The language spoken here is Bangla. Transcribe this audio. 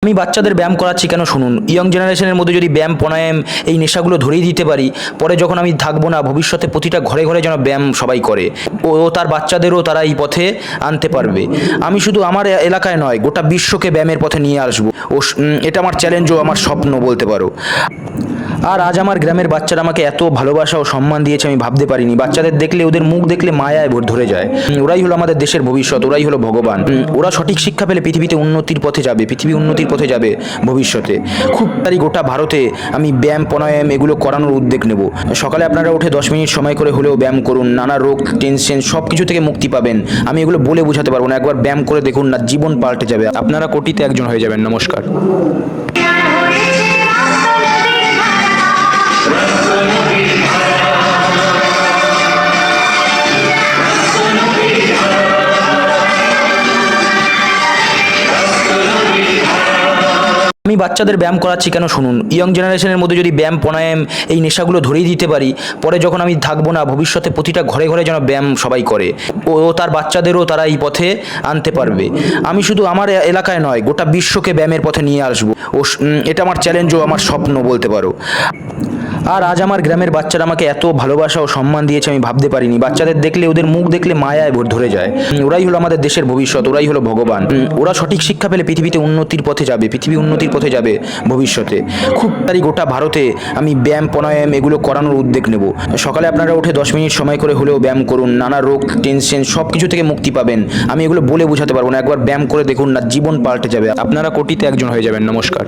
আমি বাচ্চাদের ব্যায়াম করাচ্ছি কেন শুনুন। ইয়ং জেনারেশনের মধ্যে যদি ব্যায়াম প্রাণায়াম এই নেশাগুলো ধরিয়ে দিতে পারি, পরে যখন আমি থাকবো না, ভবিষ্যতে প্রতিটা ঘরে ঘরে যেন ব্যায়াম সবাই করে, ও তার বাচ্চাদেরও তারা এই পথে আনতে পারবে। আমি শুধু আমার এলাকায় নয়, গোটা বিশ্বকে ব্যায়ামের পথে নিয়ে আসবো। এটা আমার চ্যালেঞ্জ ও আমার স্বপ্ন বলতে পারো। আর আজ আমার গ্রামের বাচ্চারা আমাকে এত ভালোবাসা ও সম্মান দিয়েছে আমি ভাবতে পারিনি। বাচ্চাদের দেখলে, ওদের মুখ দেখলে মায়ায় ধরে যায়। ওরাই হলো আমাদের দেশের ভবিষ্যৎ, ওরাই হলো ভগবান। ওরা সঠিক শিক্ষা পেলে পৃথিবীতে উন্নতির পথে যাবে, পৃথিবী উন্নতির পথে যাবে ভবিষ্যতে। খুব তাড়াতাড়ি গোটা ভারতে আমি ব্যায়াম প্রাণায়াম এগুলো করানোর উদ্যোগ নেব। সকালে আপনারা উঠে 10 মিনিট সময় করে হলেও ব্যায়াম করুন। নানা রোগ, টেনশন সব কিছু থেকে মুক্তি পাবেন। আমি এগুলো বলে বোঝাতে পারবো না। একবার ব্যায়াম করে দেখুন না, জীবন পাল্টে যাবে। আপনারা কোটিতে একজন হয়ে যাবেন। নমস্কার। আমি বাচ্চাদের ব্যায়াম করাচ্ছি কেন শুনুন। ইয়ং জেনারেশনের মধ্যে যদি ব্যায়াম প্রাণায়াম এই নেশাগুলো ধরিয়ে দিতে পারি, পরে যখন আমি থাকবো না, ভবিষ্যতে প্রতিটা ঘরে ঘরে যেন ব্যায়াম সবাই করে, ও তার বাচ্চাদেরও তারা এই পথে আনতে পারবে। আমি শুধু আমার এলাকায় নয়, গোটা বিশ্বকে ব্যায়ামের পথে নিয়ে আসবো। এটা আমার চ্যালেঞ্জ ও আমার স্বপ্ন বলতে পারো। আর আজ আমার গ্রামের বাচ্চারা আমাকে এত ভালোবাসা ও সম্মান দিয়েছে আমি ভাবতে পারিনি। বাচ্চাদের দেখলে, ওদের মুখ দেখলে মায়ায় ধরে যায়। ওরাই হলো আমাদের দেশের ভবিষ্যৎ, ওরাই হলো ভগবান। ওরা সঠিক শিক্ষা পেলে পৃথিবীতে উন্নতির পথে যাবে, পৃথিবী উন্নতির পথে যাবে ভবিষ্যতে। খুব তাড়াতাড়ি গোটা ভারতে আমি ব্যায়াম প্রাণায়াম এগুলো করানোর উদ্যোগ নেব। সকালে আপনারা উঠে 10 মিনিট সময় করে হলেও ব্যায়াম করুন। নানা রোগ, টেনশন সব কিছু থেকে মুক্তি পাবেন। আমি এগুলো বলে বোঝাতে পারবো না। একবার ব্যায়াম করে দেখুন না, জীবন পাল্টে যাবে। আপনারা কোটিতে একজন হয়ে যাবেন। নমস্কার।